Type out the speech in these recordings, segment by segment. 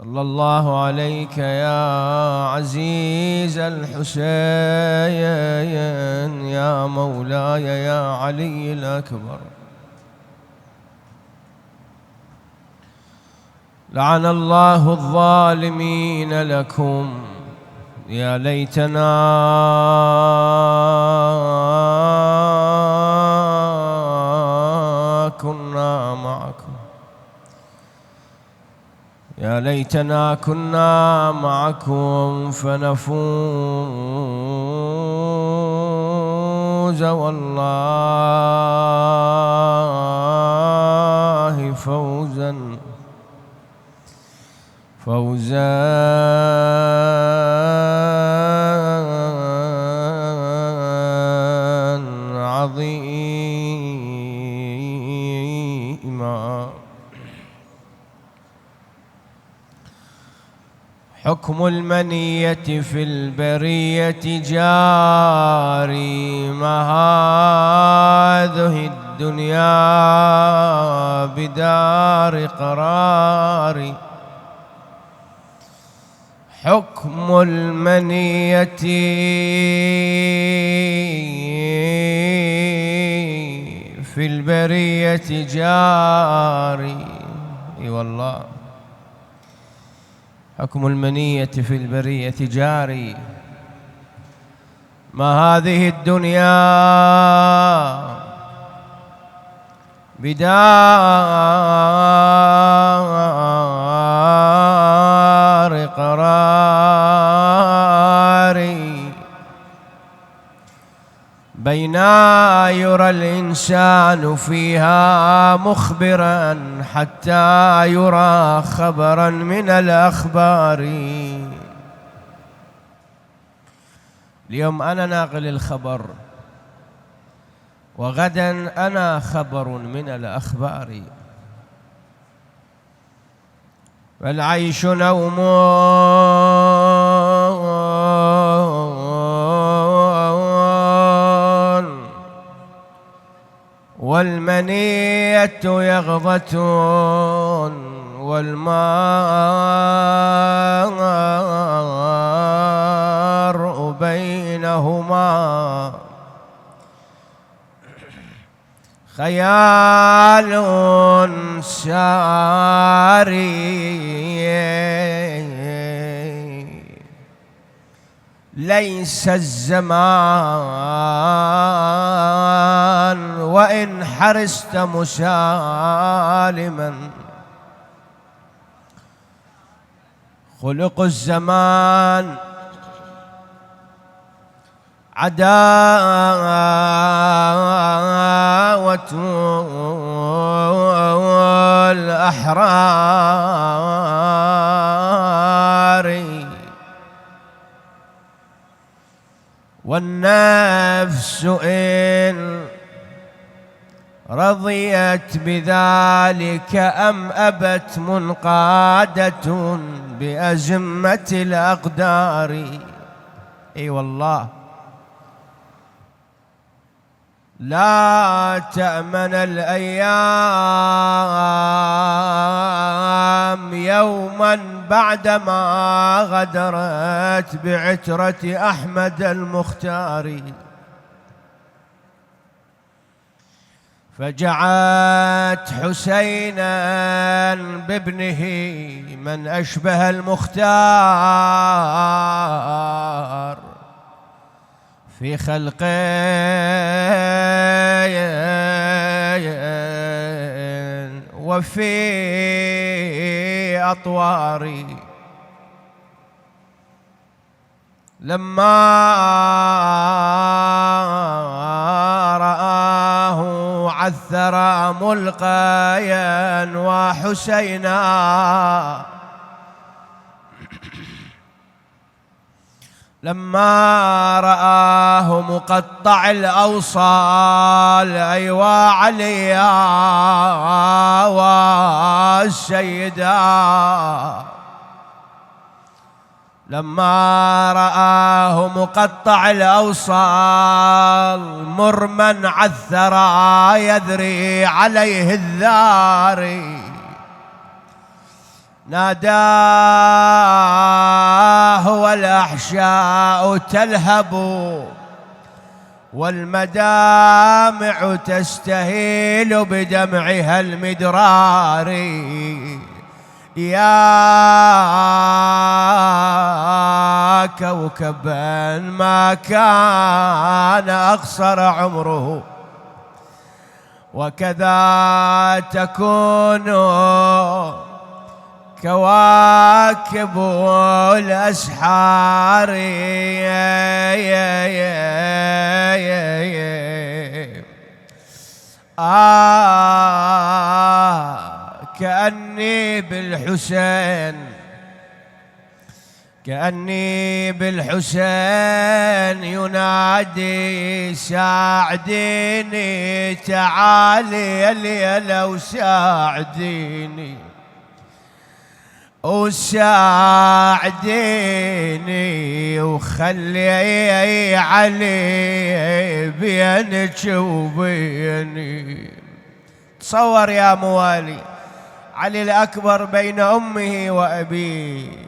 صلى الله عليك يا عزيز الحسين، يا مولاي يا علي الأكبر. لعن الله الظالمين لكم، يا ليتنا كنا معكم، يا ليتنا كنا معكم فنفوز والله فوزا عظيما. حكم المنية في البرية جاري، ما هذه الدنيا بدار قراري. حكم المنية في البرية جاري، اي والله حكم المنية في البرية جاري، ما هذه الدنيا بدار قراري. بينا يرى الإنسان فيها مخبرا حتى يرى خبرا من الأخبار. اليوم أنا ناقل الخبر، وغدا أنا خبر من الأخبار. فالعيش نوم والمنية يغضة، والمرء بينهما خيال ساري. ليس الزمان وإن حرست مسالما، خلق الزمان عداوة الأحرار. والنفس إن رضيت بذلك أم أبت منقادة بأزمة الأقدار. اي والله لا تأمن الأيام يوما بعدما غدرت بعترة أحمد المختار. فجعت حسينا بابنه من أشبه المختار في خلقه وفي أطواري. لما رآه عثر ملقيا وحسينا، لما رآه مقطع الأوصال أيوا عليا والسيدا، لما رآه مقطع الأوصال مرما عثرا يذري عليه الذاري. ناداه والأحشاء تلهب والمدامع تستهيل بدمعها المدرار. يا كوكبا ما كان أقصر عمره، وكذا تكون كواكب الأسحار. كأني بالحسين ينادي ساعديني تعالي يا ليلى وساعديني وخلي علي بينك وبيني. تصور يا موالي علي الأكبر بين أمه وأبيه.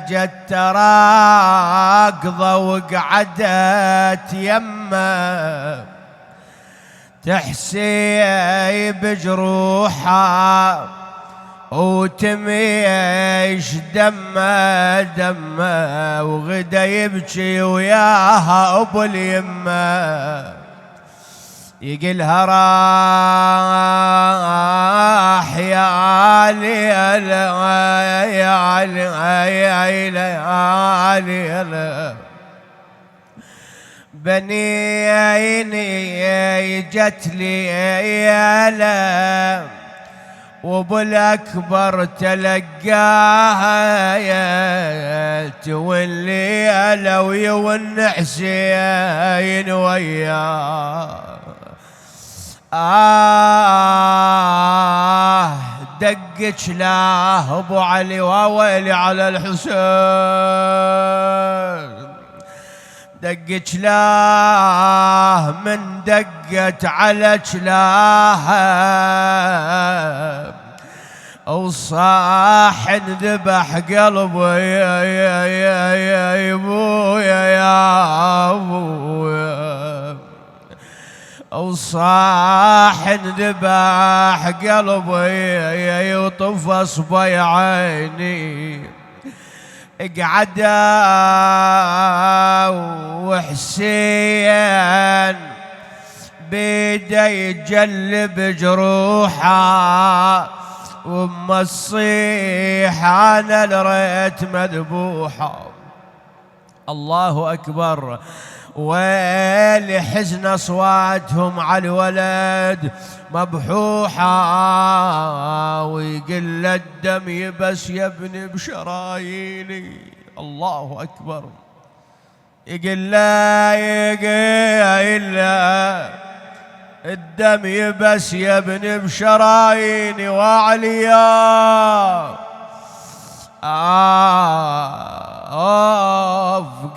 جت راكضة وقعدت يمه تحسي بجروحها وتميش دمه وغدا يبكي وياها أبو اليمه. يقلها راح يا علي يا علي يا علي بنيني جت لي يالا وابو الاكبر تلقاها يا تولي يالا ويون حسين وياه. دقك له ابو علي وويلي على الحسين. دقت له من دقت على جلاها وصاح ذبح قلبه يا ابويا يا ابويا وصاح ذبح قلبه يطف اصبع عيني. قعدا وحسين بيده يجلب جروحه وما الصيح انا لريت مذبوحه. الله اكبر. ويلي حزن اصواتهم على الولد مبحوحه ويقل الدم يبس يا ابني بشراييني. الله اكبر. يقل لا الدم يبس يا ابني بشراييني وعليا.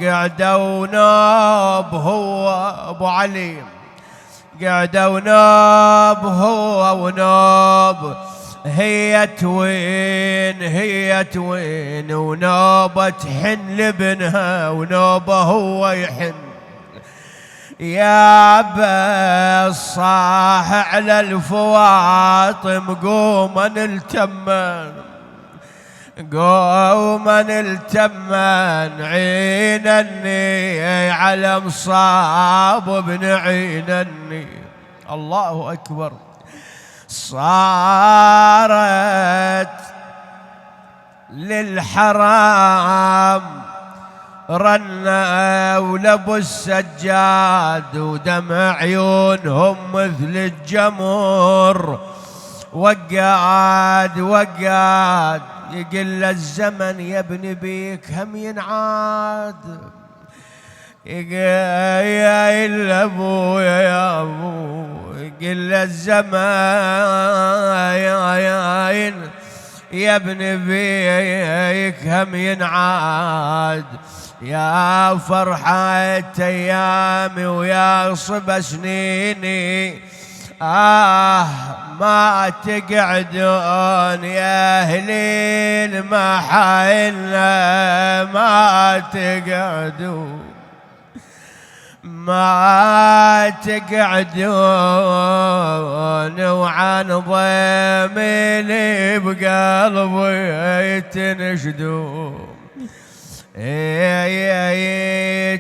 قعدوا وناب هو ابو علي قعدوا وناب هو وناب هي توين ونوبة تحن لبنها ونوبة هو يحن. يا بالصاح على الفواطم قوما نلتمن عينني على مصاب ابن عينني. الله أكبر. صارت للحرام رنا ولبوا السجاد ودمع عيونهم مثل الجمر وقعد يقل الزمن يا ابن بيك هم ينعاد. يقل ابويا يا ابو يقل الزمن يا ابن بيك هم ينعاد. يا فرحة ايامي ويا صبا سنيني ما تقعدون يا أهلي المحايلنا، ما تقعدون، ما تقعدون وعن ضيمي بقلبي تنشدون.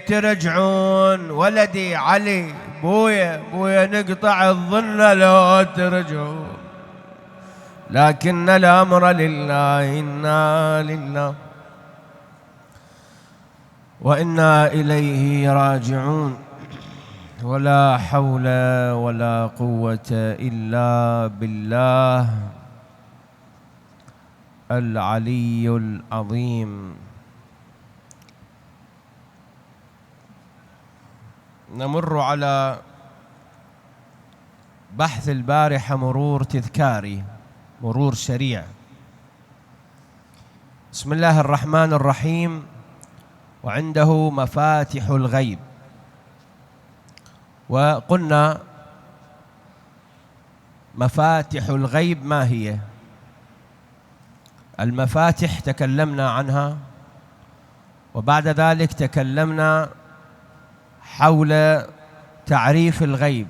ترجعون ولدي علي، بويا نقطع الظن لو ترجعون، لكن الأمر لله، إنا لله وإنا إليه راجعون. ولا حول ولا قوة إلا بالله العلي العظيم. نمر على بحث البارحة مرور تذكاري، مرور سريع. بسم الله الرحمن الرحيم. وعنده مفاتح الغيب. وقلنا مفاتح الغيب ما هي؟ المفاتح تكلمنا عنها، وبعد ذلك تكلمنا حول تعريف الغيب.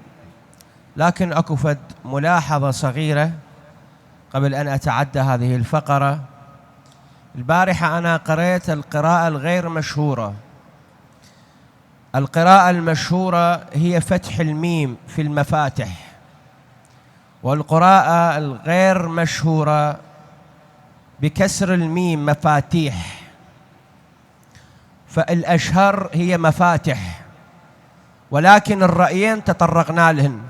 لكن أكو فد ملاحظة صغيرة قبل أن أتعدى هذه الفقرة. البارحة أنا قرأت القراءة الغير مشهورة. القراءة المشهورة هي فتح الميم في المفاتح، والقراءة الغير مشهورة بكسر الميم مفاتيح. فالأشهر هي مفاتح، ولكن الرأيين تطرقنا لهن.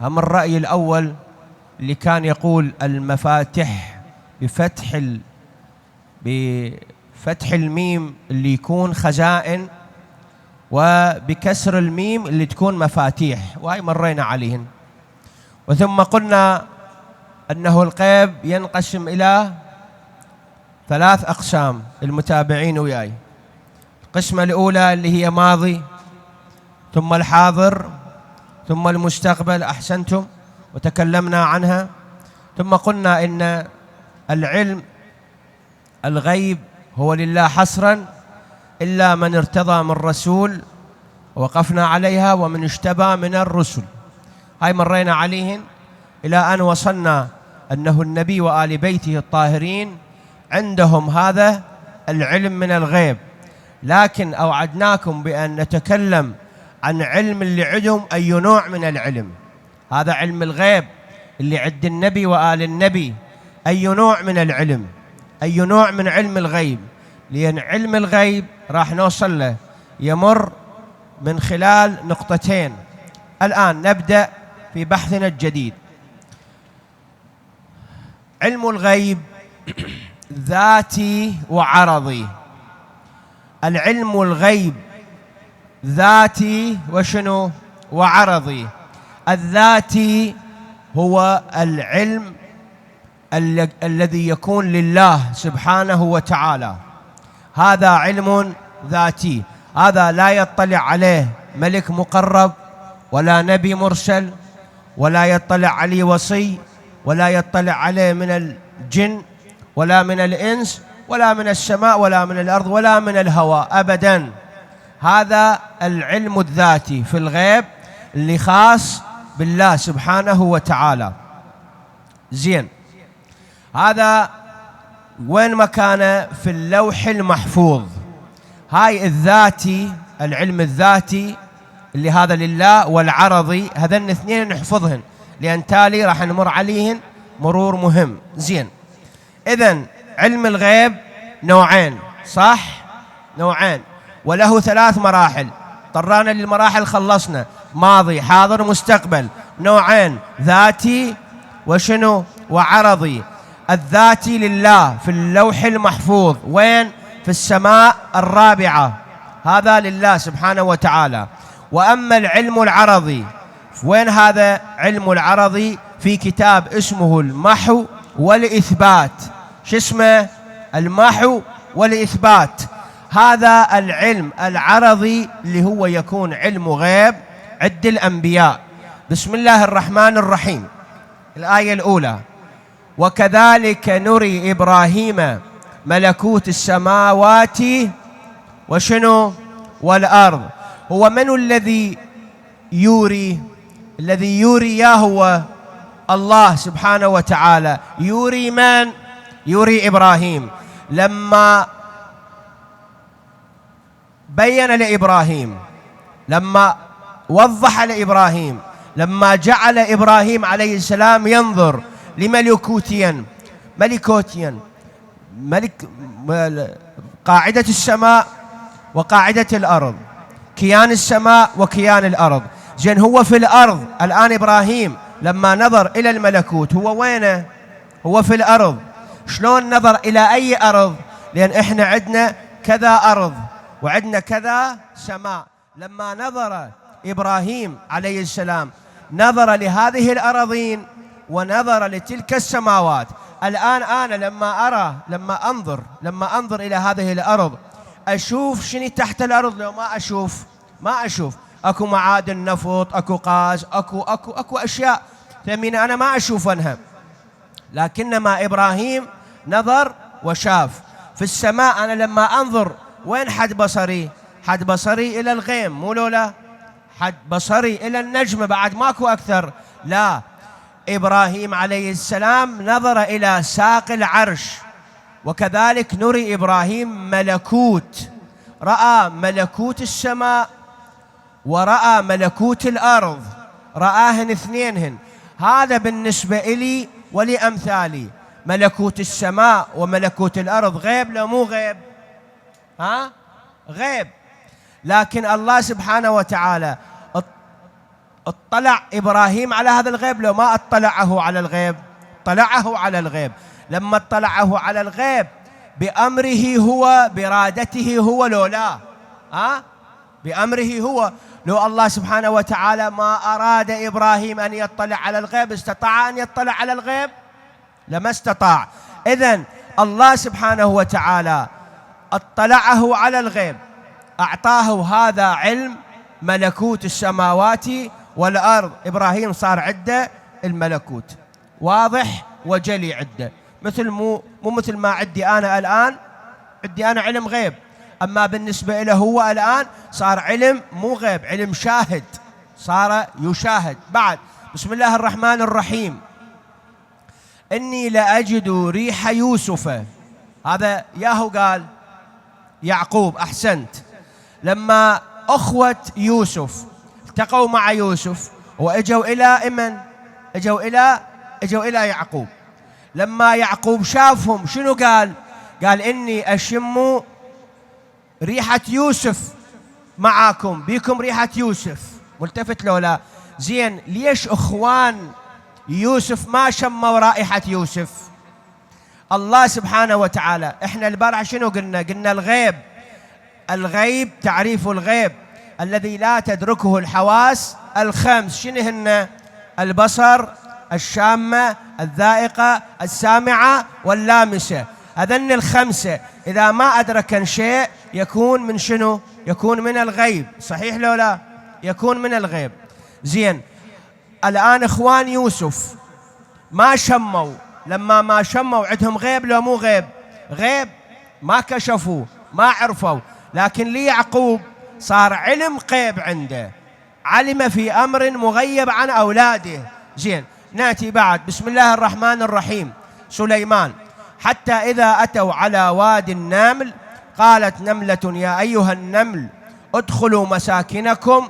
هم الرأي الأول اللي كان يقول المفاتح بفتح الميم اللي يكون خزائن، وبكسر الميم اللي تكون مفاتيح، وهي مرينا عليهن. وثم قلنا أنه الغيب ينقسم إلى 3 أقسام، المتابعين وياي. القسمة الأولى اللي هي ماضي، ثم الحاضر، ثم المستقبل. أحسنتم، وتكلمنا عنها. ثم قلنا إن العلم الغيب هو لله حصرا إلا من ارتضى من رسول، وقفنا عليها، ومن اشتبى من الرسل. هاي مرينا عليهن إلى أن وصلنا أنه النبي وآل بيته الطاهرين عندهم هذا العلم من الغيب. لكن أوعدناكم بأن نتكلم عن علم اللي عندهم أي نوع من العلم. هذا علم الغيب اللي عند النبي وآل النبي، أي نوع من العلم، أي نوع من علم الغيب. لأن علم الغيب راح نوصل له يمر من خلال نقطتين. الآن نبدأ في بحثنا الجديد. علم الغيب ذاتي وعرضي. العلم الغيب ذاتي وشنو؟ وعرضي. الذاتي هو العلم الذي يكون لله سبحانه وتعالى، هذا علم ذاتي. هذا لا يطلع عليه ملك مقرب، ولا نبي مرسل، ولا يطلع عليه وصي، ولا يطلع عليه من الجن، ولا من الإنس، ولا من السماء، ولا من الأرض، ولا من الهواء أبدا. هذا العلم الذاتي في الغيب اللي خاص بالله سبحانه وتعالى. زين، هذا وين مكانه؟ في اللوح المحفوظ. هاي الذاتي، العلم الذاتي اللي هذا لله، والعرضي، هذين الاثنين نحفظهن لأن تالي راح نمر عليهن مرور مهم. زين، إذن علم الغيب نوعين، صح؟ نوعين، وله 3 مراحل. طرانا للمراحل، خلصنا ماضي حاضر مستقبل. نوعين، ذاتي وشنو؟ وعرضي. الذاتي لله في اللوح المحفوظ، وين؟ في السماء الرابعة، هذا لله سبحانه وتعالى. وأما العلم العرضي، وين هذا علم العرضي؟ في كتاب اسمه المحو والإثبات. شو اسمه؟ المحو والإثبات. هذا العلم العرضي اللي هو يكون علم غيب عند الأنبياء. بسم الله الرحمن الرحيم، الآية الأولى: وكذلك نري إبراهيم ملكوت السماوات وشنو والأرض. هو من الذي يوري؟ الذي يوري هو الله سبحانه وتعالى. يوري من؟ يوري إبراهيم. لما بين لإبراهيم، لما وضح لإبراهيم، لما جعل إبراهيم عليه السلام ينظر لملكوتين، ملك قاعدة السماء وقاعدة الأرض، كيان السماء وكيان الأرض. زين، هو في الأرض الآن. إبراهيم لما نظر إلى الملكوت هو وينه؟ هو في الأرض. شلون نظر إلى أي أرض؟ لأن إحنا عندنا كذا أرض وعندنا كذا سماء. لما نظر إبراهيم عليه السلام نظر لهذه الأراضين ونظر لتلك السماوات. الآن أنا لما أنظر إلى هذه الأرض أشوف شنو تحت الأرض؟ لو ما أشوف أكو معادن نفط، أكو غاز، أكو أشياء ثمينة أنا ما أشوفها. لكنما إبراهيم نظر وشاف. في السماء أنا لما أنظر وين حد بصري؟ حد بصري إلى الغيم، مو لولا حد بصري إلى النجم، بعد ماكو أكثر. لا، إبراهيم عليه السلام نظر إلى ساق العرش. وكذلك نري إبراهيم ملكوت، رأى ملكوت السماء ورأى ملكوت الأرض، رآهن اثنينهن. هذا بالنسبة إلي ولأمثالي. ملكوت السماء وملكوت الأرض غيب لو مو غيب؟ غيب. لكن الله سبحانه وتعالى اطلع إبراهيم على هذا الغيب لو ما اطلعه على الغيب؟ اطلعه على الغيب. لما اطلعه على الغيب بأمره هو، بإرادته هو، لو لا بأمره هو. لو الله سبحانه وتعالى ما أراد إبراهيم أن يطلع على الغيب، استطاع أن يطلع على الغيب؟ لما استطاع. إذن الله سبحانه وتعالى اطلعه على الغيب، أعطاه هذا علم ملكوت السماوات والأرض. إبراهيم صار عنده الملكوت واضح وجلي عنده، مو مثل ما عندي أنا الآن. عندي أنا علم غيب، أما بالنسبة له هو الآن صار علم مو غيب، علم شاهد، صار يشاهد. بعد بسم الله الرحمن الرحيم: إني لأجد ريح يوسف. هذا ياهو قال يعقوب، أحسنت. لما أخوة يوسف التقوا مع يوسف وإجوا إلى من؟ إجوا إلى يعقوب. لما يعقوب شافهم شنو قال؟ قال إني أشم ريحة يوسف معاكم، بيكم ريحة يوسف. ملتفت لو لا؟ زين، ليش أخوان يوسف ما شموا رائحة يوسف؟ الله سبحانه وتعالى. إحنا البارحة شنو قلنا الغيب تعريف الغيب الذي لا تدركه الحواس الخمس. شنو هن؟ البصر، الشامة، الذائقة، السامعة، واللامسة. هذن الخمسة إذا ما أدركن شيء يكون من شنو؟ يكون من الغيب. صحيح لو لا؟ يكون من الغيب. زين، الآن إخوان يوسف ما شموا. لما ما شموا عندهم غيب لو مو غيب؟ غيب، ما كشفوا، ما عرفوا. لكن ليعقوب صار علم غيب عنده، علم في أمر مغيب عن أولاده. زين، نأتي بعد بسم الله الرحمن الرحيم: سليمان: حتى إذا أتوا على وادي النمل قالت نملة يا أيها النمل ادخلوا مساكنكم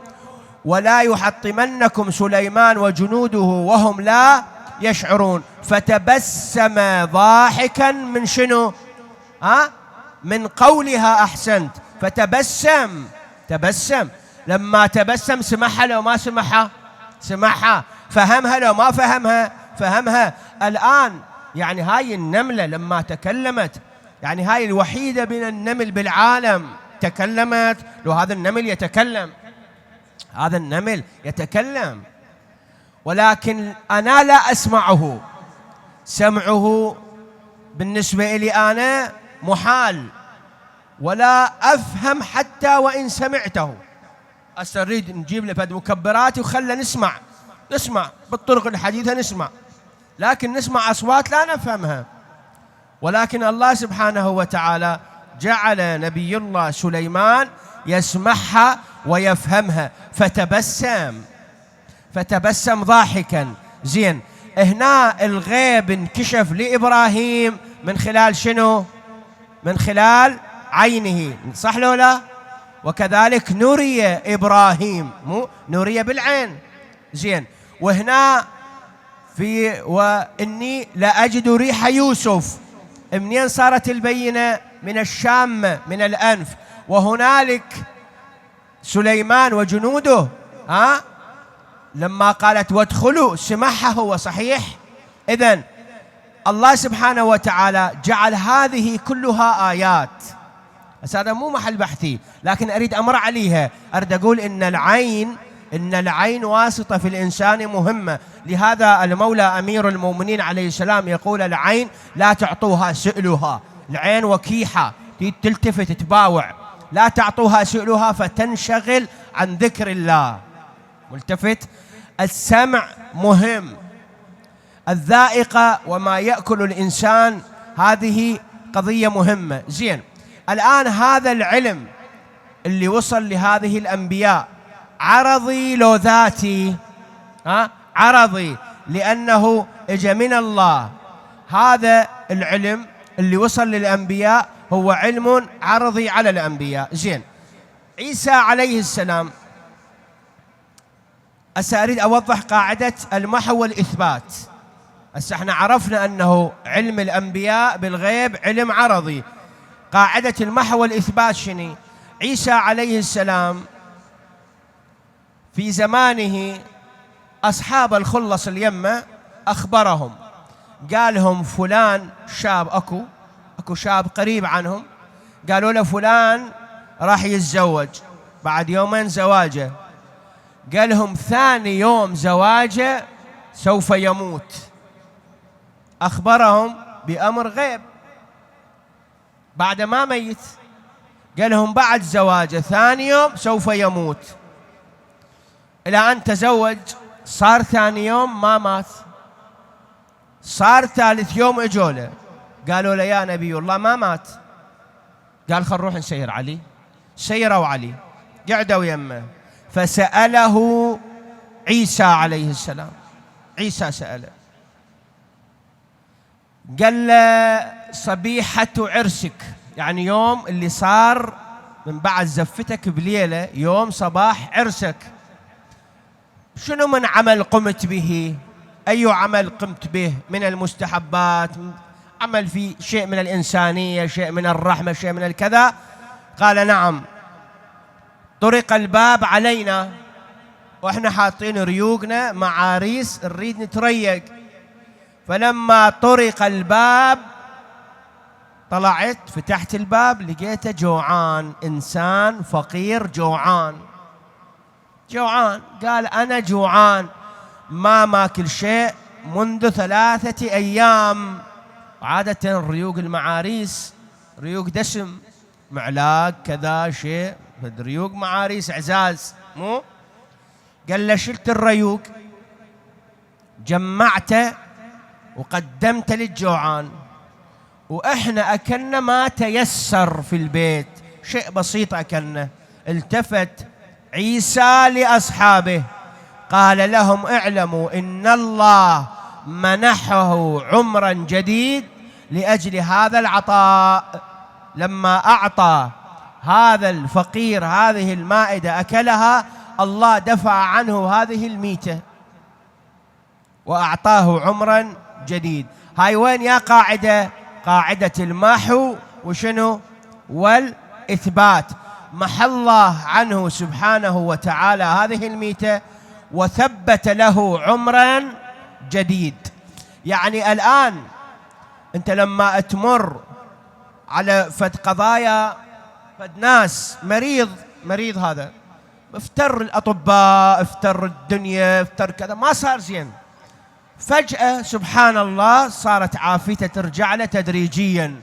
ولا يحطمنكم سليمان وجنوده وهم لا يشعرون. فتبسم ضاحكا من شنو؟ من قولها. أحسنت. تبسم. لما تبسم سمعها لو ما سمعها؟ سمعها. فهمها لو ما فهمها. الآن يعني هاي النملة لما تكلمت، يعني هاي الوحيدة من النمل بالعالم تكلمت. لو هذا النمل يتكلم، ولكن أنا لا أسمعه. سمعه بالنسبة إلي أنا محال، ولا أفهم حتى وإن سمعته. أريد نجيب له فد مكبرات وخلنا نسمع، نسمع بالطرق الحديثة، نسمع، لكن نسمع أصوات لا نفهمها. ولكن الله سبحانه وتعالى جعل نبي الله سليمان يسمعها ويفهمها، فتبسم ضاحكا. زين، هنا الغيب انكشف لإبراهيم من خلال شنو؟ من خلال عينه، صح لو لا؟ وكذلك نري إبراهيم، مو نري بالعين. زين، وهنا في وإني لأجد ريح يوسف، منين صارت البينة؟ من الشامة، من الأنف. وهنالك سليمان وجنوده لما قالت وادخلوا سمعها هو، صحيح؟ إذن الله سبحانه وتعالى جعل هذه كلها آيات. هذا مو محل بحثي، لكن أريد أمر عليها. أريد أقول إن العين واسطة في الإنسان مهمة. لهذا المولى أمير المؤمنين عليه السلام يقول العين لا تعطوها سؤلها. العين وكيحة تلتفت تباوع، لا تعطوها سؤلها فتنشغل عن ذكر الله. ملتفت. السمع مهم، الذائقة وما يأكل الإنسان هذه قضية مهمة. زين، الآن هذا العلم اللي وصل لهذه الأنبياء عرضي لو ذاتي؟ عرضي، لأنه إجا من الله. هذا العلم اللي وصل للأنبياء هو علم عرضي على الأنبياء. زين، عيسى عليه السلام، أريد أوضح قاعدة المحو والإثبات. احنا عرفنا أنه علم الأنبياء بالغيب علم عرضي. قاعدة المحو والإثبات شنو؟ عيسى عليه السلام في زمانه أصحاب الخلص اليمة أخبرهم، قال لهم فلان شاب، أكو شاب قريب عنهم، قالوا له فلان راح يتزوج بعد يومين زواجه، قال لهم ثاني يوم زواجه سوف يموت. أخبرهم بأمر غيب بعد ما ميت، قال لهم بعد زواجه ثاني يوم سوف يموت. إلى أن تزوج، صار ثاني يوم ما مات، صار ثالث يوم اجوا له قالوا له يا نبي الله ما مات. قال خل نروح نسير علي. سيروا علي، قعدوا يمه، فسأله عيسى عليه السلام. عيسى سأله، قال له صبيحة عرسك، يعني يوم اللي صار من بعد زفتك بليلة، يوم صباح عرسك، شنو من عمل قمت به؟ أي عمل قمت به من المستحبات؟ عمل في شيء من الإنسانية، شيء من الرحمة، شيء من الكذا؟ قال نعم، طرق الباب علينا وإحنا حاطين ريوقنا معاريس نريد نتريق، فلما طرق الباب طلعت فتحت الباب لقيته جوعان، إنسان فقير جوعان. قال أنا جوعان، ما ماكل شيء منذ 3 أيام. عادة ريوق المعاريس ريوق دسم، معلاق كذا شيء، ريوق معاريس عزاز، مو؟ قال له شلت الريوق جمعته وقدمته للجوعان، وإحنا أكلنا ما تيسر في البيت، شيء بسيط أكلنا. التفت عيسى لأصحابه قال لهم اعلموا إن الله منحه عمرا جديد لأجل هذا العطاء. لما أعطى هذا الفقير هذه المائدة أكلها، الله دفع عنه هذه الميتة وأعطاه عمرا جديد. هاي وين يا قاعدة؟ قاعدة المحو وشنو؟ والإثبات. محى الله عنه سبحانه وتعالى هذه الميتة وثبت له عمرا جديد. يعني الآن أنت لما تمر على فد قضايا، فد ناس مريض هذا افتر الأطباء، افتر الدنيا، افتر كذا، ما صار زين، فجأة سبحان الله صارت عافيته ترجع له تدريجيا.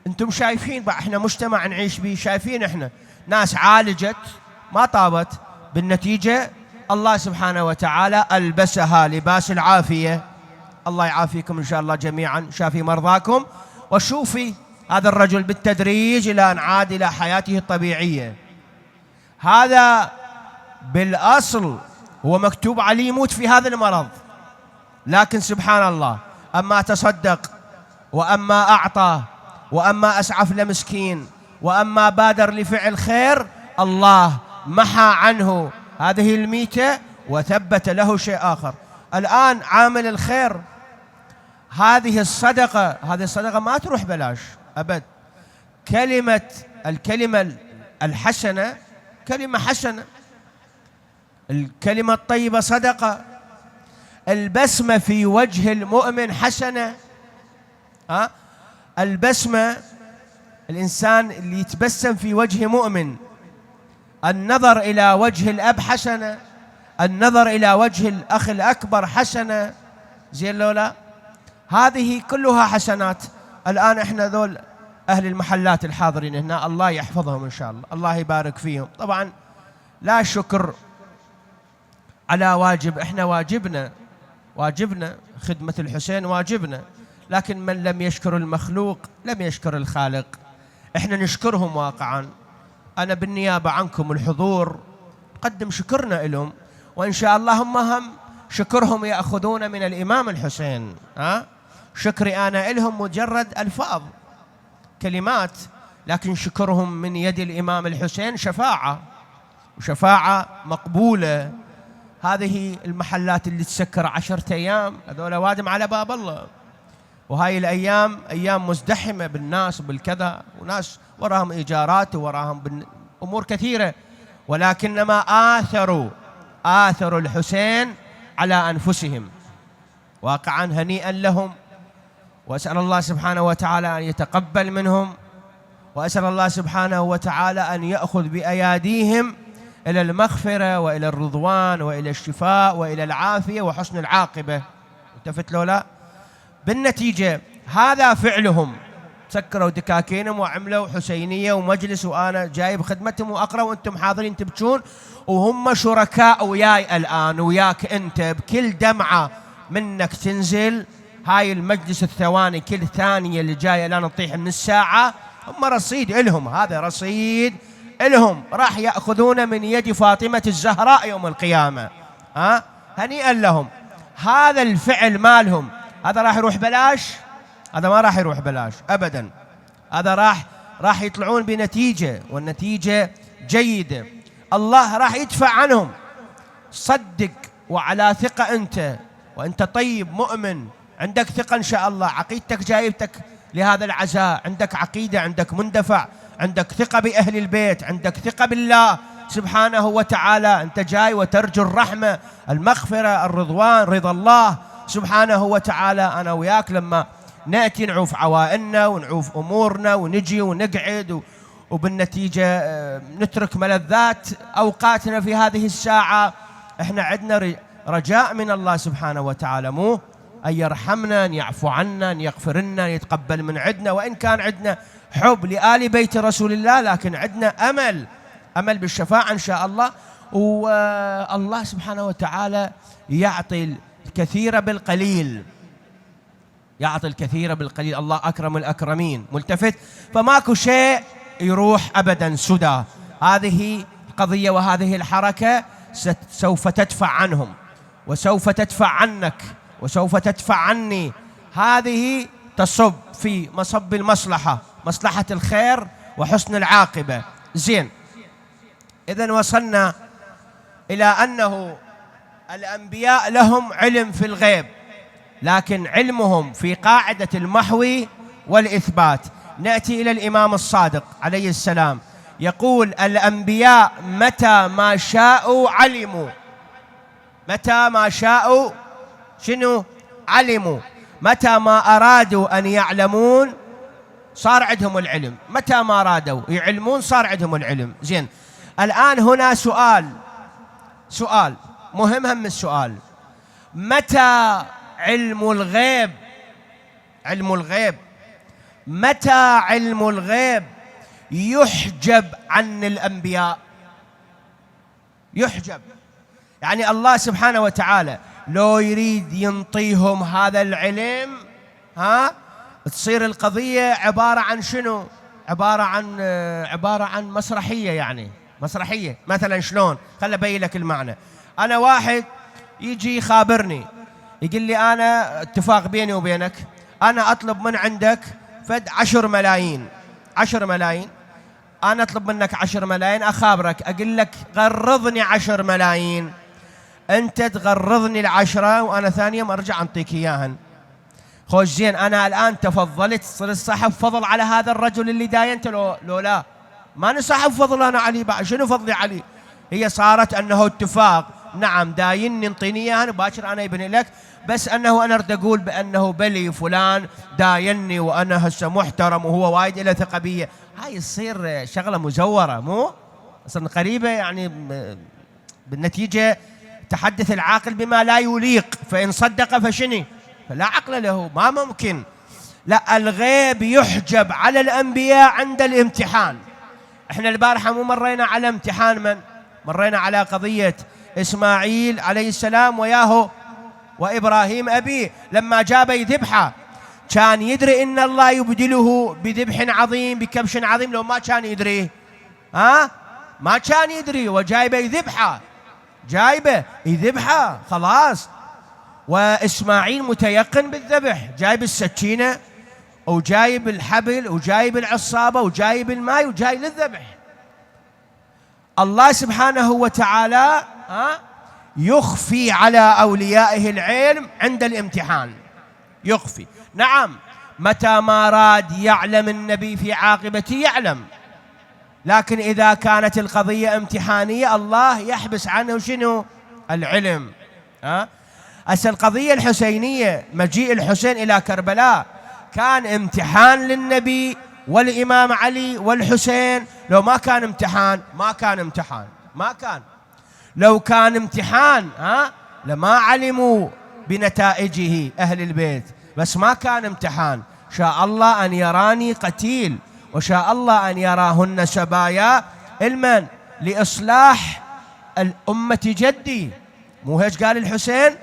انتم شايفين بقى احنا مجتمع نعيش به، شايفين احنا ناس عالجت ما طابت، بالنتيجة الله سبحانه وتعالى ألبسها لباس العافية. الله يعافيكم إن شاء الله جميعا، شافي مرضاكم، وشوفي هذا الرجل بالتدريج إلى أن عاد إلى حياته الطبيعية. هذا بالأصل هو مكتوب عليه يموت في هذا المرض، لكن سبحان الله، أما تصدق وأما أعطى وأما أسعف لمسكين وأما بادر لفعل خير، الله محى عنه هذه الميتة وثبت له شيء آخر. الآن عامل الخير، هذه الصدقة ما تروح بلاش أبد. الكلمة الحسنة كلمة حسنة، الكلمة الطيبة صدقة، البسمة في وجه المؤمن حسنة. البسمة، الإنسان اللي يتبسم في وجه مؤمن، النظر إلى وجه الأب حسنة، النظر إلى وجه الأخ الأكبر حسنة، زين لولا هذه كلها حسنات. الآن إحنا ذول أهل المحلات الحاضرين هنا، الله يحفظهم إن شاء الله، الله يبارك فيهم. طبعا لا شكر على واجب، إحنا واجبنا خدمة الحسين واجبنا، لكن من لم يشكر المخلوق لم يشكر الخالق. إحنا نشكرهم واقعا. أنا بالنيابة عنكم الحضور قدم شكرنا لهم، وإن شاء الله هم شكرهم يأخذون من الإمام الحسين. شكري أنا لهم مجرد ألفاظ كلمات، لكن شكرهم من يد الإمام الحسين شفاعة، وشفاعة مقبولة. هذه المحلات اللي تسكر 10 أيام هذول وادم على باب الله، وهاي الأيام أيام مزدحمة بالناس وبالكذا، وناس وراهم إيجارات وراهم أمور كثيرة، ولكنما آثروا الحسين على أنفسهم. واقعا هنيئا لهم، وأسأل الله سبحانه وتعالى أن يتقبل منهم، وأسأل الله سبحانه وتعالى أن يأخذ بأياديهم إلى المغفرة وإلى الرضوان وإلى الشفاء وإلى العافية وحسن العاقبة. التفت له لا؟ بالنتيجة هذا فعلهم، سكروا دكاكينهم وعملوا حسينية ومجلس، وأنا جايب خدمتهم وأقرأ وأنتم حاضرين تبكون، وهم شركاء وياي الآن وياك أنت. بكل دمعة منك تنزل هاي المجلس الثواني، كل ثانية اللي جاية لا نطيح من الساعة، هم رصيد إلهم، هذا رصيد إلهم راح يأخذون من يد فاطمة الزهراء يوم القيامة. هنيئا لهم. هذا الفعل مالهم، هذا راح يروح بلاش؟ هذا ما راح يروح بلاش أبدا، هذا راح يطلعون بنتيجة، والنتيجة جيدة. الله راح يدفع عنهم. صدق وعلى ثقة أنت، وأنت طيب مؤمن عندك ثقة إن شاء الله، عقيدتك جايبتك لهذا العزاء، عندك عقيدة، عندك مندفع، عندك ثقة بأهل البيت، عندك ثقة بالله سبحانه وتعالى، أنت جاي وترجو الرحمة، المغفرة، الرضوان، رضا الله سبحانه وتعالى. أنا وياك لما نأتي نعوف عوائلنا ونعوف أمورنا ونجي ونقعد، وبالنتيجة نترك ملذات أوقاتنا في هذه الساعة. إحنا عندنا رجاء من الله سبحانه وتعالى، مو أن يرحمنا، أن يعفو عنا، أن يغفر لنا، أن يتقبل من عندنا. وإن كان عندنا حب لآل بيت رسول الله، لكن عندنا أمل بالشفاعة إن شاء الله. والله سبحانه وتعالى يعطي الكثير بالقليل، يعطي الكثير بالقليل. الله أكرم الأكرمين. ملتفت، فماكو شيء يروح أبدا سدى. هذه القضية وهذه الحركة سوف تدفع عنهم، وسوف تدفع عنك، وسوف تدفع عني. هذه تصب في مصب المصلحة، مصلحة الخير وحسن العاقبة. زين، إذن وصلنا إلى أنه الأنبياء لهم علم في الغيب، لكن علمهم في قاعدة المحو والإثبات. نأتي إلى الإمام الصادق عليه السلام، يقول الأنبياء متى ما شاءوا علموا. متى ما شاءوا شنو؟ علموا. متى ما أرادوا أن يعلمون صار عندهم العلم، متى ما أرادوا يعلمون صار عندهم العلم. زين، الآن هنا سؤال مهم، هم السؤال، متى علم الغيب؟ متى علم الغيب يحجب عن الأنبياء؟ يحجب يعني الله سبحانه وتعالى لو يريد ينطيهم هذا العلم، تصير القضية عبارة عن شنو؟ عبارة عن مسرحية. يعني مسرحية مثلا شلون؟ خل أبين لك المعنى. أنا واحد يجي يخابرني يقول لي أنا اتفاق بيني وبينك، أنا أطلب من عندك فد 10 ملايين. 10 ملايين، أنا أطلب منك 10 ملايين، أخابرك أقول لك غرضني 10 ملايين، أنت تغرضني 10 وأنا ثاني يوم أرجع أنطيك إياهن. خوش زين، أنا الآن تفضلت، تصير صاحب فضل على هذا الرجل اللي داينته لو لا؟ ما نصاحب فضل أنا عليه بعد، شنو فضلي عليه؟ هي صارت أنه اتفاق، نعم دايني انطيني إياهن باكر أنا يبني لك، بس أنه أنا أريد أقول بأنه بلي فلان دايني وأنا هسه محترم وهو وايد له ثقة بي. هاي تصير شغلة مزورة، مو أصلا قريبة، يعني بالنتيجة تحدث العاقل بما لا يليق، فإن صدق فشني فلا عقل له، ما ممكن. لا، الغيب يحجب على الأنبياء عند الامتحان. احنا البارحة مو مرينا على امتحان من؟ مرينا على قضية إسماعيل عليه السلام وياهو وإبراهيم أبيه، لما جاب يذبحه كان يدري إن الله يبدله بذبح عظيم بكبش عظيم؟ لو ما كان يدري، ما كان يدري، وجايبه يذبحه، جايبه يذبحه خلاص. وإسماعيل متيقن بالذبح، جايب السكينة وجايب الحبل وجايب العصابة وجايب الماء وجاي للذبح. الله سبحانه وتعالى يخفي على أوليائه العلم عند الامتحان، يخفي. نعم، متى ما راد يعلم النبي في عاقبته يعلم، لكن إذا كانت القضية امتحانية الله يحبس عنه شنو؟ العلم. هسه القضية الحسينية، مجيء الحسين إلى كربلاء كان امتحان للنبي والإمام علي والحسين. لو ما كان امتحان ما كان. لو كان امتحان لما علموا بنتائجه أهل البيت، بس ما كان امتحان. شاء الله أن يراني قتيل، وشاء الله أن يراهن سبايا المن لإصلاح الأمة جدي. مو هيك قال الحسين؟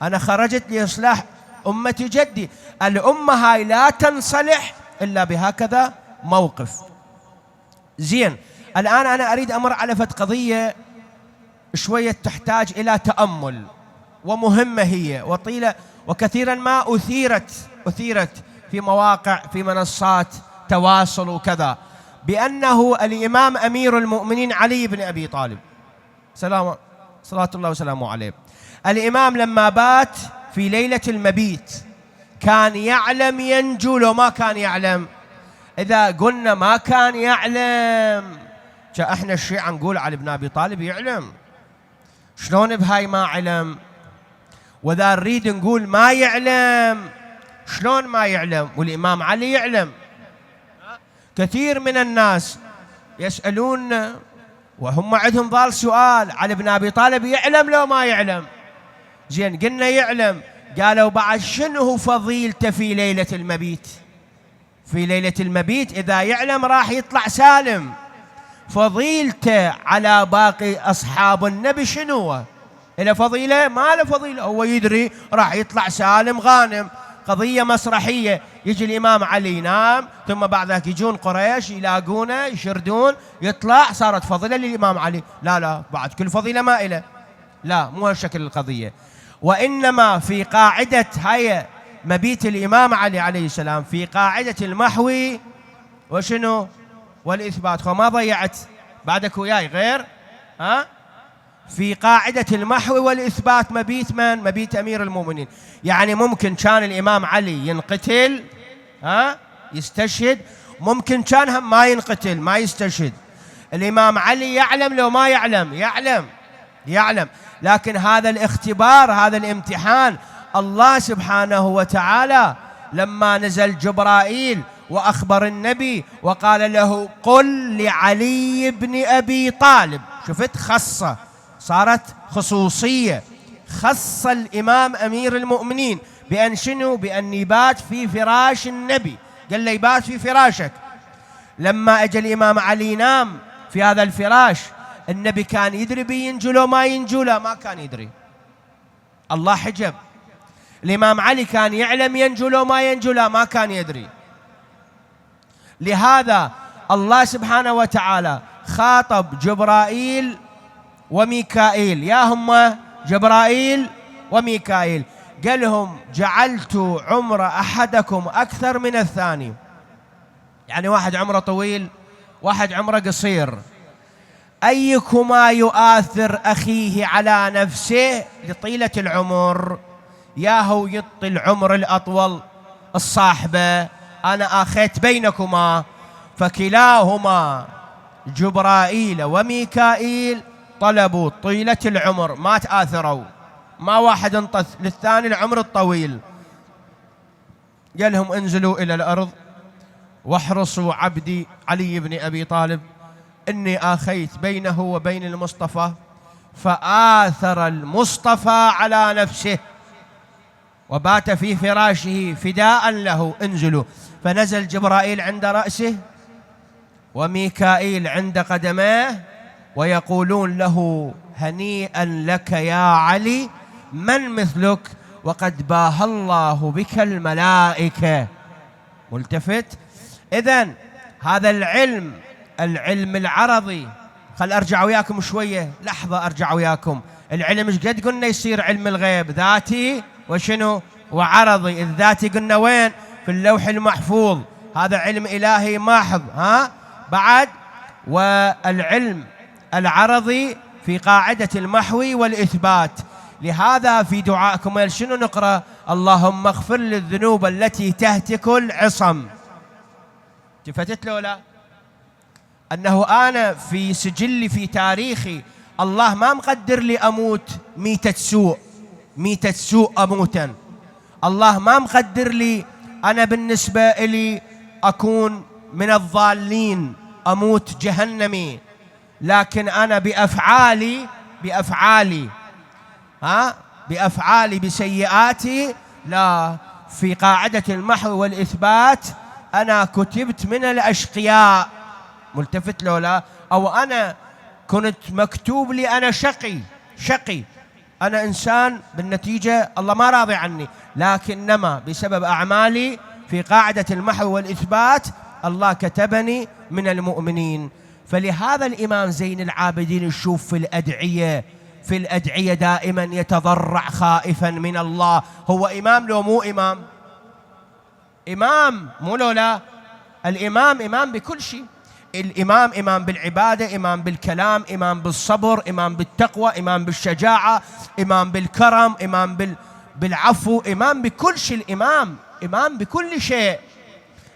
أنا خرجت لإصلاح أمة جدي. الأمة هاي لا تنصلح إلا بهكذا موقف. زين، الآن أنا أريد أمر على قضية شوية تحتاج إلى تأمل، ومهمة هي، وطيلة وكثيرا ما أثيرت في مواقع، في منصات تواصل وكذا، بأنه الإمام أمير المؤمنين علي بن أبي طالب صلاة الله وسلامه عليه، الإمام لما بات في ليلة المبيت كان يعلم ينجو لو ما كان يعلم؟ إذا قلنا ما كان يعلم، احنا الشيعة نقول علي بن أبي طالب يعلم، شلون بهاي ما علم؟ وإذا نريد نقول ما يعلم، شلون ما يعلم والإمام علي يعلم؟ كثير من الناس يسألون وهم عندهم ضال سؤال، علي بن أبي طالب يعلم لو ما يعلم؟ زين، قلنا يعلم، قالوا بعد شنو فضيلته في ليلة المبيت؟ في ليلة المبيت إذا يعلم راح يطلع سالم، فضيلته على باقي أصحاب النبي شنو؟ إلى فضيلة؟ ما له فضيلة، هو يدري راح يطلع سالم غانم. قضية مسرحية، يجي الإمام علي ينام، ثم بعد ذلك يجون قريش يلاقونه يشردون، يطلع صارت فضيلة للإمام علي. لا، بعد كل فضيلة ما إله، لا، مو هالشكل القضية. وإنما في قاعدة هاي مبيت الإمام علي عليه السلام في قاعدة المحوي وشنو؟ والإثبات. خو ما ضيعت بعدك وياي غير في قاعدة المحو والإثبات مبيت من؟ مبيت أمير المؤمنين. يعني ممكن كان الإمام علي ينقتل يستشهد، ممكن كان هم ما ينقتل ما يستشهد. الإمام علي يعلم لو ما يعلم؟ يعلم. لكن هذا الاختبار، هذا الامتحان، الله سبحانه وتعالى لما نزل جبرائيل وأخبر النبي وقال له قل لعلي بن أبي طالب، شفت خصة، صارت خصوصية، خص الإمام أمير المؤمنين بأن شنو؟ بأن يبات في فراش النبي، قال له يبات في فراشك. لما أجى الإمام علي نام في هذا الفراش، النبي كان يدري بينجو لو ما ينجو؟ لا، ما كان يدري، الله حجب. الإمام علي كان يعلم ينجو لو ما ينجو؟ لا، ما كان يدري. لهذا الله سبحانه وتعالى خاطب جبرائيل وميكائيل، يا هم جبرائيل وميكائيل، قال لهم جعلت عمر أحدكم أكثر من الثاني، يعني واحد عمره طويل واحد عمره قصير، أيكما يؤثر أخيه على نفسه لطيلة العمر؟ يا هو يطي العمر الأطول الصاحبة، أنا آخيت بينكما. فكلاهما جبرائيل وميكائيل طلبوا طيلة العمر، ما تآثروا، ما واحد انطث للثاني العمر الطويل. قال لهم انزلوا إلى الأرض واحرصوا عبدي علي بن أبي طالب، إني آخيت بينه وبين المصطفى، فآثر المصطفى على نفسه وبات في فراشه فداء له، انزلوا. فنزل جبرائيل عند رأسه وميكائيل عند قدميه ويقولون له هنيئا لك يا علي، من مثلك وقد باهى الله بك الملائكة. ملتفت. إذن هذا العلم العرضي، خل أرجع وياكم شوية، لحظة أرجع وياكم. العلم ايش قد قلنا يصير علم الغيب؟ ذاتي وشنو؟ وعرضي. الذاتي قلنا وين؟ في اللوح المحفوظ، هذا علم إلهي محض. بعد والعلم العرضي في قاعدة المحو والإثبات. لهذا في دعائكم شنو نقرأ؟ اللهم اغفر للذنوب التي تهتك العصم. التفتت له لا؟ أنه أنا في سجلي في تاريخي الله ما مقدر لي أموت ميتة سوء أموتا. الله ما مقدر لي أنا بالنسبة لي أكون من الضالين أموت جهنمي، لكن أنا بأفعالي بسيئاتي لا، في قاعدة المحو والإثبات أنا كتبت من الأشقياء. ملتفت له لا؟ أو أنا كنت مكتوب لي أنا شقي، أنا إنسان بالنتيجة الله ما راضي عني، لكنما بسبب أعمالي في قاعدة المحو والإثبات الله كتبني من المؤمنين. فلهذا الإمام زين العابدين نشوف في الأدعية دائما يتضرع خائفا من الله. هو إمام لو مو إمام؟ إمام مو لولا الإمام إمام بكل شيء. الإمام إمام بالعبادة، إمام بالكلام، إمام بالصبر، إمام بالتقوى، إمام بالشجاعة، إمام بالكرم، إمام بالعفو، إمام بكل شيء. الإمام إمام بكل شيء.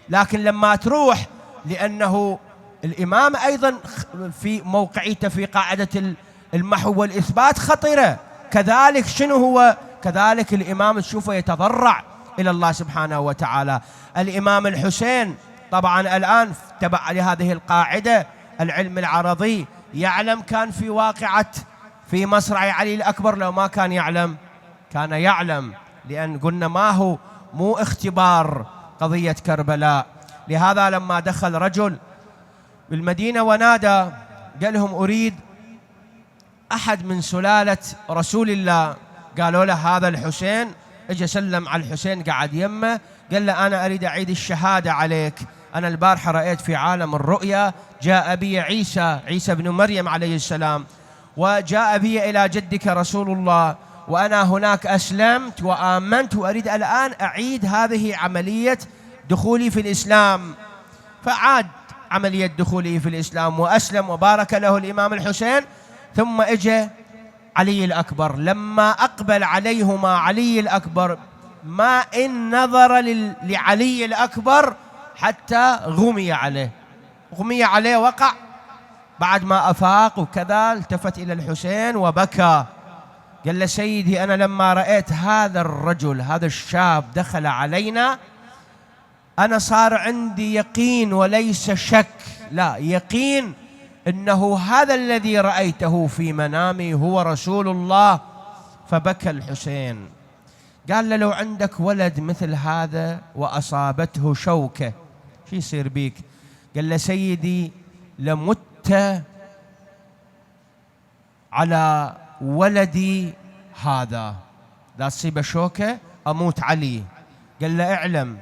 لكن لما تروح، لأنه الإمام أيضا في موقعيته في قاعدة المحو والإثبات خطيرة، كذلك شنو هو؟ كذلك الإمام تشوفه يتضرع إلى الله سبحانه وتعالى. الإمام الحسين طبعا الآن تبع لهذه القاعدة العلم العرضي، يعلم كان في واقعة في مصرع علي الأكبر؟ لو ما كان يعلم كان يعلم، لأن قلنا مو اختبار قضية كربلاء. لهذا لما دخل رجل بالمدينة ونادى قال لهم أريد أحد من سلالة رسول الله، قالوا له هذا الحسين. اجى سلم على الحسين قعد يمه، قال له أنا أريد أعيد الشهادة عليك، أنا البارحة رأيت في عالم الرؤيا جاء بي عيسى بن مريم عليه السلام، وجاء بي إلى جدك رسول الله، وأنا هناك أسلمت وآمنت، وأريد الآن أعيد هذه عملية دخولي في الإسلام. فعاد عملية دخوله في الإسلام وأسلم وبارك له الإمام الحسين. ثم اجى علي الأكبر، لما أقبل عليهما علي الأكبر ما إن نظر لعلي الأكبر حتى غمي عليه وقع. بعد ما أفاق وكذا التفت إلى الحسين وبكى، قال له سيدي أنا لما رأيت هذا الرجل هذا الشاب دخل علينا أنا صار عندي يقين وليس شك، لا يقين إنه هذا الذي رأيته في منامي هو رسول الله. فبكى الحسين، قال له لو عندك ولد مثل هذا وأصابته شوكة شو يصير بيك؟ قال له سيدي لمت على ولدي هذا، لا تصيب شوكة أموت عليه. قال له اعلم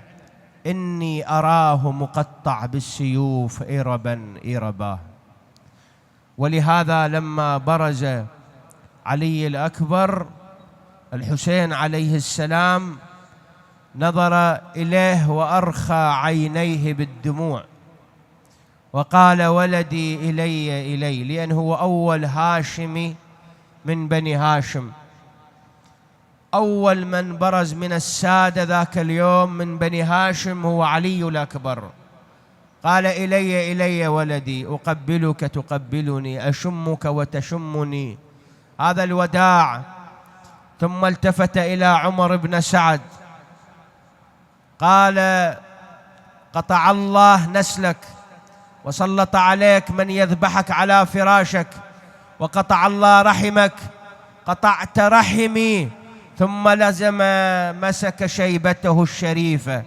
إني أراه مقطع بالسيوف إربا إربا. ولهذا لما برز علي الأكبر الحسين عليه السلام نظر إليه وأرخى عينيه بالدموع وقال ولدي إلي إلي، لأنه هو أول هاشمي من بني هاشم، أول من برز من السادة ذاك اليوم من بني هاشم هو علي الأكبر. قال إلي إلي ولدي، أقبلك تقبلني، أشمك وتشمني، هذا الوداع. ثم التفت إلى عمر بن سعد قال قطع الله نسلك وسلط عليك من يذبحك على فراشك، وقطع الله رحمك، قطعت رحمي. ثم لزم مسك شيبته الشريفة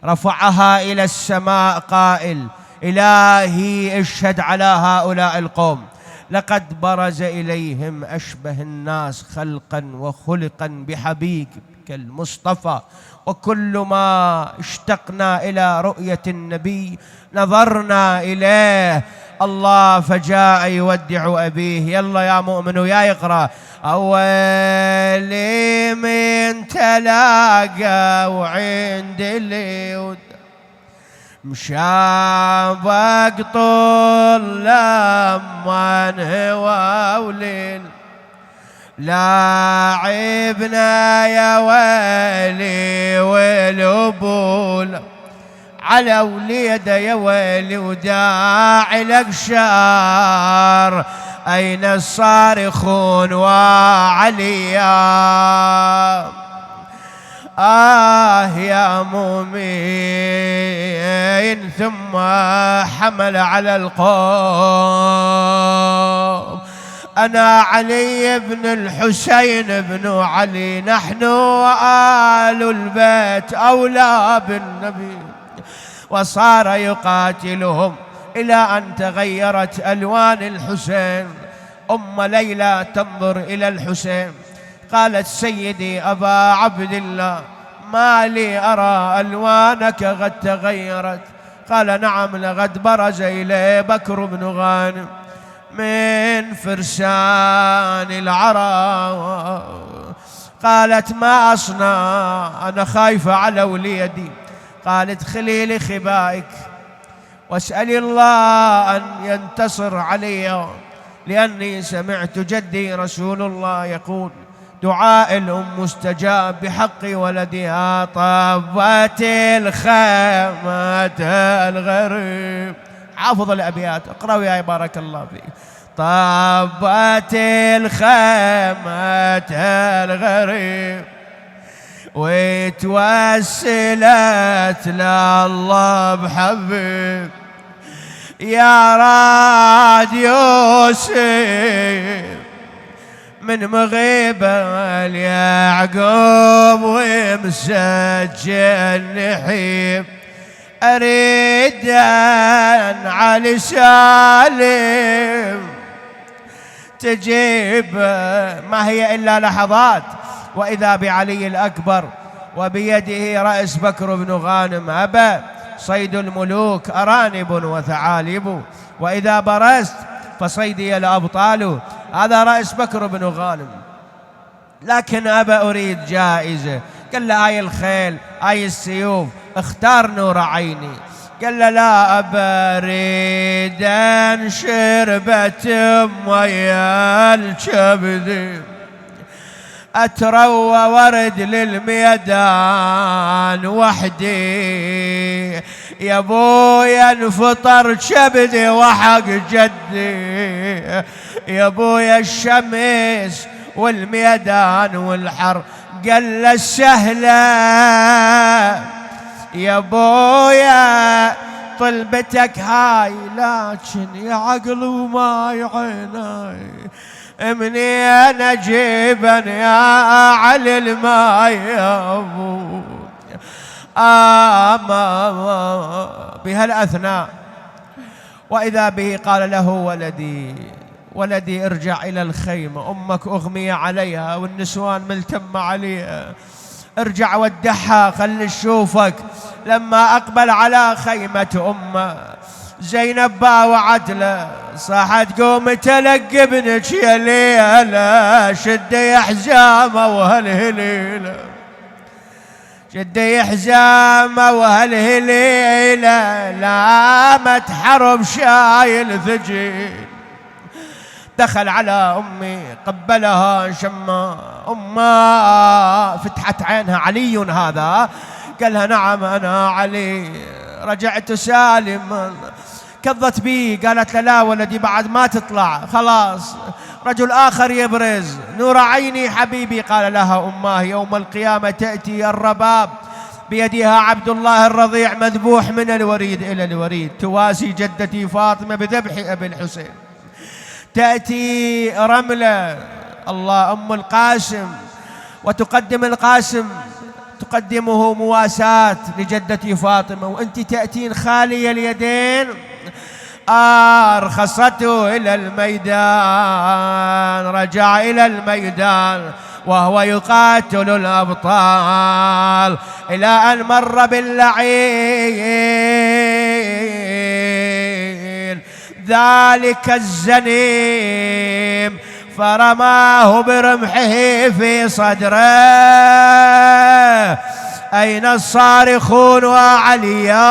رفعها إلى السماء قائل إلهي اشهد على هؤلاء القوم لقد برز إليهم أشبه الناس خلقا وخلقا بحبيبك المصطفى، وكل ما اشتقنا إلى رؤية النبي نظرنا إليه. الله فجاء يودع أبيه. يلا يا مؤمن ويا يقرأ أولي من تلاقى وعند اللي مشابق طول لمن هو وليل لاعبنا يا ويلي والأبول على وليده يا ويلي وداعي لك شار أين الصارخون وعليا يا مؤمن. ثم حمل على القوم أنا علي بن الحسين بن علي، نحن وآل البيت أولى بالنبي. وصار يقاتلهم إلى أن تغيرت ألوان الحسين. أم ليلى تنظر إلى الحسين قالت سيدي أبا عبد الله ما لي أرى ألوانك قد تغيرت. قال نعم لقد برز إليه بكر بن غانم من فرسان العرب. قالت ما أصنع أنا خايفة على وليدي. قالت ادخلي لخبائك واسألي الله أن ينتصر علي، لأني سمعت جدي رسول الله يقول دعاء الأم مستجاب بحق ولدها. طابت الخيمة الغريب، حافظ الأبيات اقرأوا يا بارك الله فيك. طابت الخيمة الغريب وتوسلت لله بحبيب يا راد يوسف من مغيبة يعقوب ومسجل نحيب. أريد أن علي سالم تجيب، ما هي إلا لحظات وإذا بعلي الأكبر وبيده رأس بكر بن غانم. أبى صيد الملوك أرانب وثعالب، وإذا برزت فصيدي الأبطال. هذا رأس بكر بن غانم، لكن أبى أريد جائزة. قال له آي الخيل آي السيوف اختار نور عيني. قال له لا أبى أريد أن شربت ميا الكبد أتروى ورد للميدان وحدي يا بويا انفطر كبدي وحق جدي يا بويا الشمس والميدان والحر. قال له السهلة يا بويا طلبتك هاي، لكن يا عقل وما عيناي مني انا جيبا يا علي الماي يا ابو. بهالاثناء واذا به قال له ولدي ولدي ارجع إلى الخيمة، أمك أغمي عليها والنسوان ملتمة عليها، ارجع ودعها خلي نشوفك. لما أقبل على خيمة أمه زينب باوعت له، صاحت قوم تلق ابنك يا ليلة، شدي حزامه وهالهليلة، شدي حزامه وهالهليلة، لامت حرب شايل ثقيل. دخل على أمي قبلها شما، أمه فتحت عينها، علي هذا؟ قالها نعم أنا علي، رجعت سالما. كضت بي قالت له لا ولدي بعد ما تطلع، خلاص رجل آخر يبرز نور عيني حبيبي. قال لها أماه يوم القيامة تأتي الرباب بيدها عبد الله الرضيع مذبوح من الوريد إلى الوريد، تواسي جدتي فاطمة بذبح أبي الحسين. تأتي رملة الله أم القاسم وتقدم القاسم، تقدمه مواساة لجدتي فاطمة، وأنت تأتين خالي اليدين. أرخصته إلى الميدان، رجع إلى الميدان وهو يقاتل الأبطال، إلى أن مر باللعين ذلك الزنيم، فرماه برمحه في صدره. أين الصارخون وعليا؟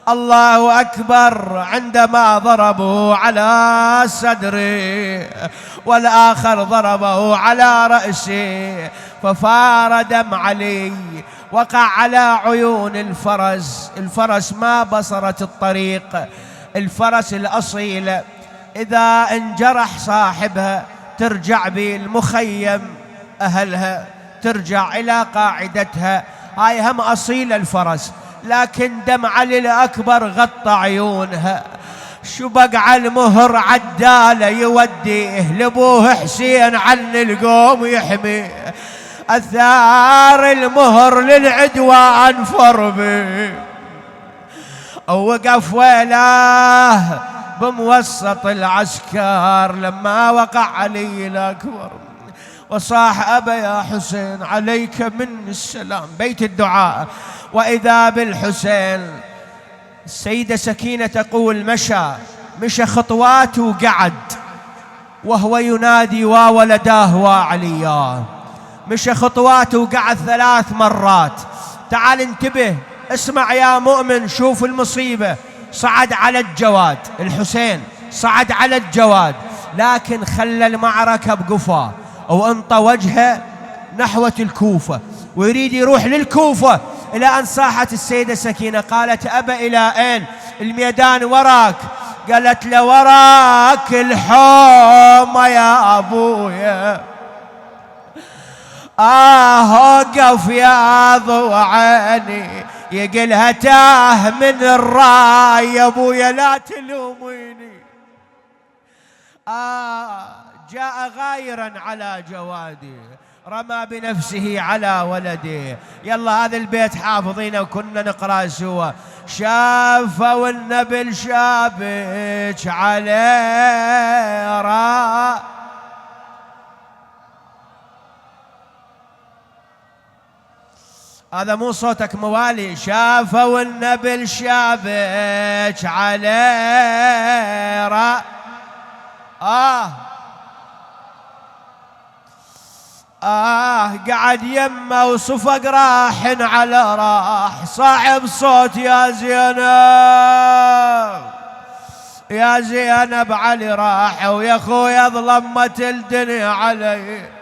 الله أكبر. عندما ضربوا على صدره والآخر ضربه على رأسه ففار دم علي، وقع على عيون الفرس. الفرس ما بصرت الطريق، الفرس الأصيلة إذا انجرح صاحبها ترجع بالمخيم أهلها، ترجع إلى قاعدتها، هاي هم أصيل الفرس. لكن دم علي الأكبر غطى عيونها، شبق على المهر عداله يوديه لابوه حسين عن القوم يحمي، أثار المهر للعدوان فربي، وقف ويلاه بموسط العسكر لما وقع علي الأكبر وصاح أبا يا حسين عليك من السلام، بيت الدعاء. وإذا بالحسين السيدة سكينة تقول مشى خطوات وقعد وهو ينادي وولداه وعلياه، مشى خطوات وقعد 3 مرات. تعال انتبه اسمع يا مؤمن، شوف المصيبة. صعد على الجواد، الحسين صعد على الجواد، لكن خلى المعركة بقفاه وانطى وجهه نحو الكوفة ويريد يروح للكوفة، إلى أن صاحت السيدة سكينة قالت أبا إلى أين؟ الميدان وراك. قالت له وراك الحومة يا أبويا. وقف يا ضو عيني، يقلها تاه من الراي يا أبويا لا تلوميني. جاء غايرا على جوادي، رمى بنفسه على ولده. يلا هذا البيت حافظينه وكنا نقرأ سوا. شافوا النبل شابك عليه هذا مو صوتك موالي. شافوا النبل شابك عليه قعد يمه وصفق راحن على راح، صاحب صوت يا زينب يا زينب علي راح، ويا خويا ظلمت الدنيا علي.